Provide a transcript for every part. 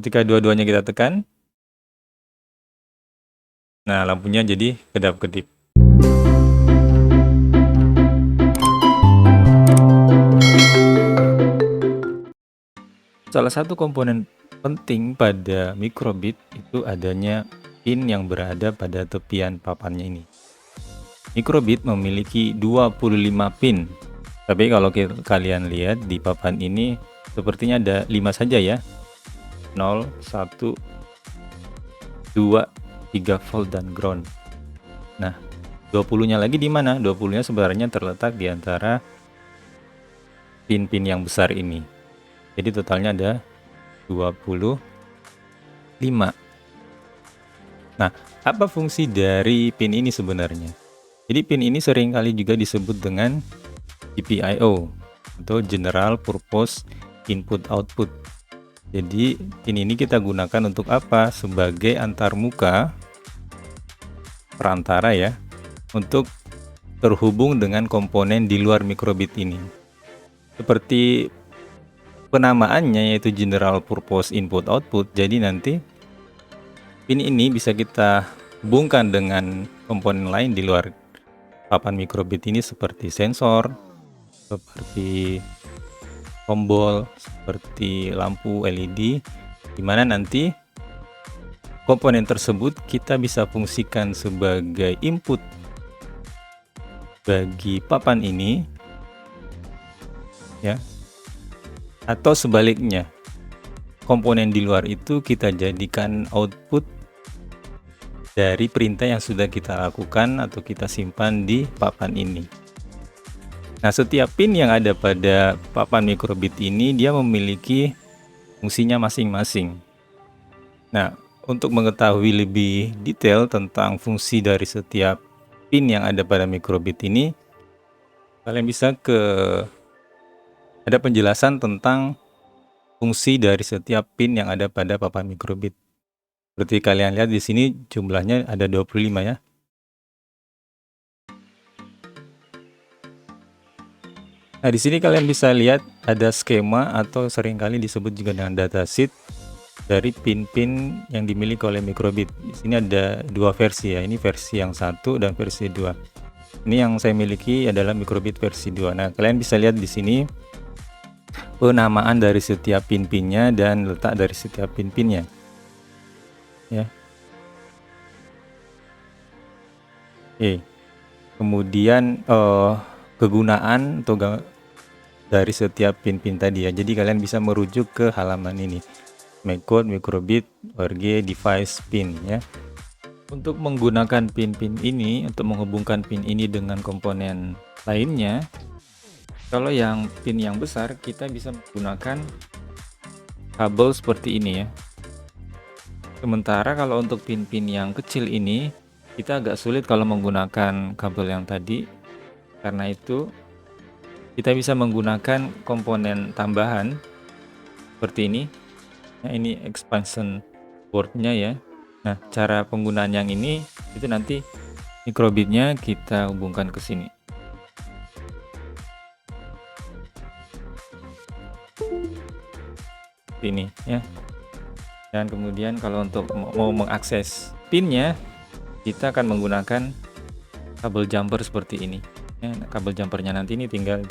Ketika dua-duanya kita tekan, nah lampunya jadi kedap-kedip. Salah satu komponen penting pada microbit itu adanya pin yang berada pada tepian papannya ini. Microbit memiliki 25 pin. Tapi kalau kalian lihat di papan ini sepertinya ada 5 saja ya. 0, 1, 2, 3 volt dan ground. Nah, 20-nya lagi di mana? 20-nya sebenarnya terletak di antara pin-pin yang besar ini. Jadi totalnya ada 25. Nah, apa fungsi dari pin ini sebenarnya? Jadi pin ini seringkali juga disebut dengan GPIO atau General Purpose Input Output. Jadi pin ini kita gunakan untuk apa? Sebagai antarmuka perantara ya, untuk terhubung dengan komponen di luar microbit ini. Seperti penamaannya yaitu General Purpose Input Output, jadi nanti pin ini bisa kita hubungkan dengan komponen lain di luar papan microbit ini seperti sensor, seperti tombol, seperti lampu LED, dimana nanti komponen tersebut kita bisa fungsikan sebagai input bagi papan ini ya, atau sebaliknya komponen di luar itu kita jadikan output dari perintah yang sudah kita lakukan atau kita simpan di papan ini. Nah, setiap pin yang ada pada papan microbit ini dia memiliki fungsinya masing-masing. Nah, untuk mengetahui lebih detail tentang fungsi dari setiap pin yang ada pada microbit ini, kalian bisa ada penjelasan tentang fungsi dari setiap pin yang ada pada papan microbit. Seperti kalian lihat di sini jumlahnya ada 25 ya. Nah, di sini kalian bisa lihat ada skema atau seringkali disebut juga dengan datasheet dari pin-pin yang dimiliki oleh microbit. Di sini ada dua versi ya. Ini versi yang 1 dan versi 2. Ini yang saya miliki adalah microbit versi 2. Nah, kalian bisa lihat di sini penamaan dari setiap pin-pinnya dan letak dari setiap pin-pinnya. Ya. Oke. Kemudian kegunaan atau dari setiap pin-pin tadi ya. Jadi kalian bisa merujuk ke halaman ini. MacCode, microbit, org, device, pin ya. Untuk menggunakan pin-pin ini, untuk menghubungkan pin ini dengan komponen lainnya, kalau yang pin yang besar kita bisa menggunakan kabel seperti ini ya. Sementara kalau untuk pin-pin yang kecil ini kita agak sulit kalau menggunakan kabel yang tadi. Karena itu kita bisa menggunakan komponen tambahan seperti ini. Nah, ini expansion boardnya ya. Nah, cara penggunaan yang ini itu nanti microbitnya kita hubungkan ke sini. Ini ya. Dan kemudian kalau untuk mau mengakses pinnya, kita akan menggunakan kabel jumper seperti ini. Ya, kabel jumpernya nanti ini tinggal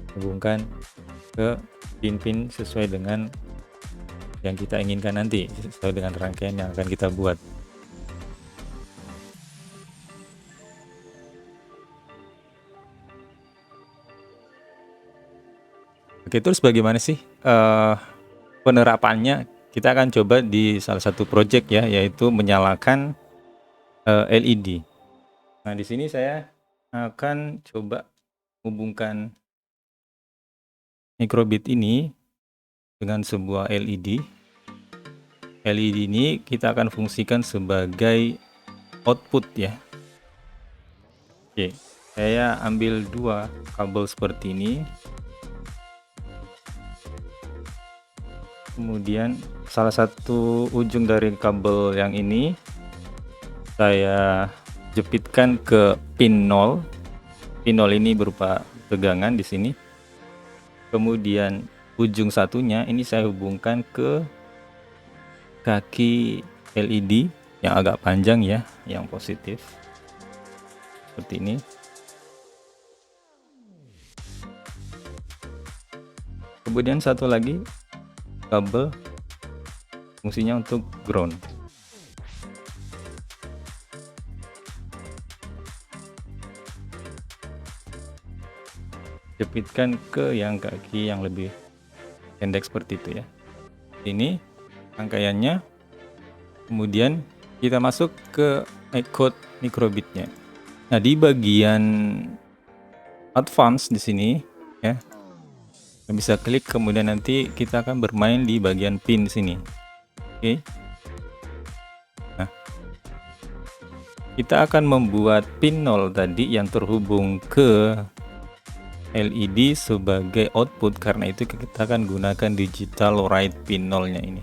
dihubungkan ke pin-pin sesuai dengan yang kita inginkan nanti, sesuai dengan rangkaian yang akan kita buat. Oke, terus bagaimana sih penerapannya? Kita akan coba di salah satu project ya, yaitu menyalakan LED. Nah, di sini saya akan coba hubungkan microbit ini dengan sebuah LED. LED ini kita akan fungsikan sebagai output ya. Oke, saya ambil dua kabel seperti ini. Kemudian salah satu ujung dari kabel yang ini saya jepitkan ke pin 0. Pin 0 ini berupa tegangan di sini. Kemudian ujung satunya ini saya hubungkan ke kaki LED yang agak panjang ya, yang positif seperti ini. Kemudian satu lagi kabel fungsinya untuk ground. Jepitkan ke yang kaki yang lebih pendek seperti itu ya. Ini rangkaiannya. Kemudian kita masuk ke code microbitnya. Nah, di bagian advance di sini ya, kita bisa klik, kemudian nanti kita akan bermain di bagian pin sini. Oke. Nah, kita akan membuat pin 0 tadi yang terhubung ke LED sebagai output. Karena itu kita akan gunakan digital write pin 0-nya ini.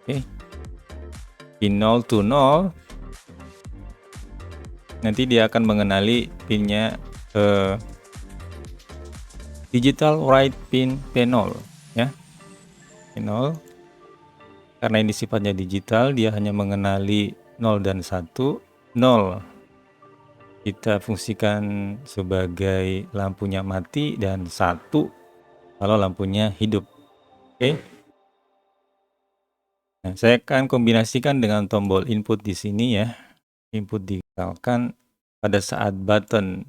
Oke. Pin 0 to 0. Nanti dia akan mengenali pinnya digital write pin P0 ya. P0. Karena ini sifatnya digital, dia hanya mengenali 0 dan 1. 0 kita fungsikan sebagai lampunya mati, dan 1 kalau lampunya hidup. Oke. Nah, saya akan kombinasikan dengan tombol input di sini ya. Input dikekalkan pada saat button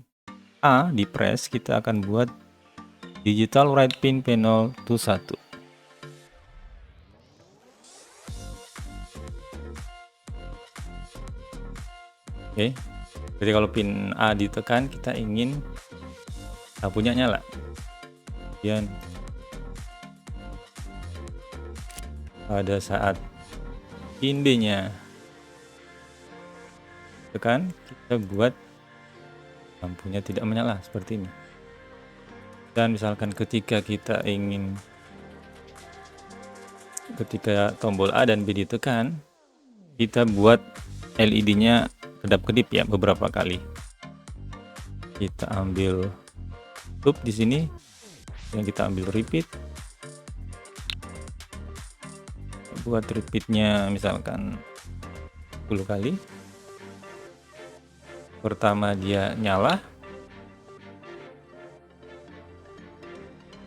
A di press, kita akan buat digital write pin P0 to 1. Oke. Jadi kalau pin A ditekan, kita ingin lampunya nyala. Kemudian pada saat pin D-nya tekan, kita buat lampunya tidak menyala seperti ini. Dan misalkan ketika tombol A dan B ditekan, kita buat LED-nya kedap-kedip ya beberapa kali. Kita ambil loop di sini, dan kita ambil repeat. Buat repeatnya misalkan 10 kali. Pertama dia nyala,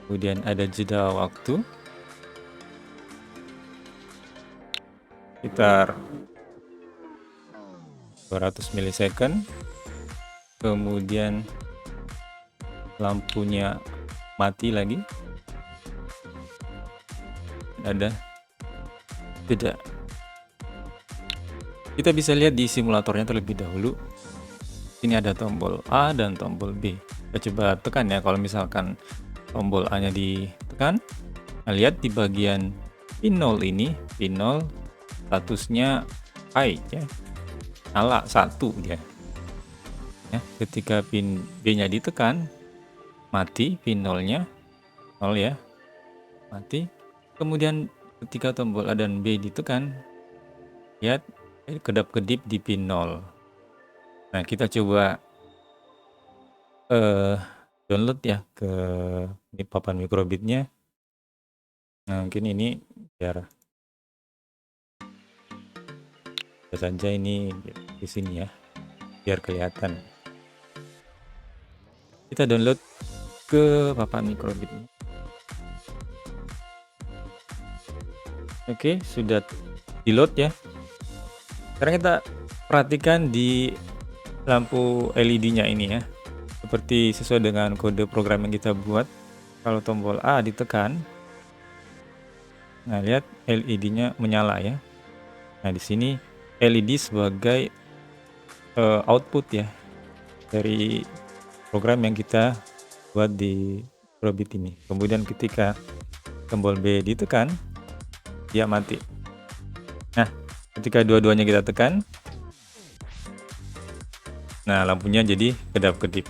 kemudian ada jeda waktu sekitar 200 milisecond, kemudian lampunya mati lagi, ada jeda. Kita bisa lihat di simulatornya terlebih dahulu. Ini ada tombol A dan tombol B. Kita coba tekan ya. Kalau misalkan tombol A-nya ditekan, nah, lihat di bagian pin 0 ini, pin 0 statusnya high ya, nyala 1 dia. Ya, ketika pin B-nya ditekan, mati pin 0-nya, 0 ya, mati. Kemudian ketika tombol A dan B ditekan, lihat kedap-kedip di pin 0. Nah, kita coba download ya ke papan microbitnya. Nah, mungkin ini biar saja ini di sini ya, biar kelihatan. Kita download ke papan microbitnya. Oke, sudah di load ya. Sekarang kita perhatikan di lampu LED-nya ini ya, seperti sesuai dengan kode program yang kita buat. Kalau tombol A ditekan, nah lihat LED-nya menyala ya. Nah, di sini LED sebagai output ya dari program yang kita buat di microbit ini. Kemudian ketika tombol B ditekan, dia mati. Nah, ketika dua-duanya kita tekan, nah lampunya jadi kedap-kedip.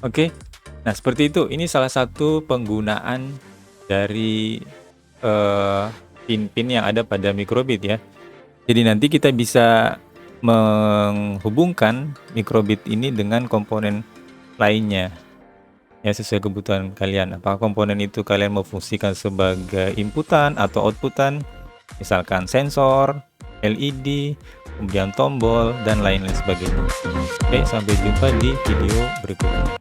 Oke. Nah, seperti itu. Ini salah satu penggunaan dari pin-pin yang ada pada microbit ya. Jadi nanti kita bisa menghubungkan microbit ini dengan komponen lainnya. ya sesuai kebutuhan kalian. Apakah komponen itu kalian mau fungsikan sebagai inputan atau outputan, misalkan sensor, LED, kemudian tombol, dan lain-lain sebagainya. Oke, sampai jumpa di video berikutnya.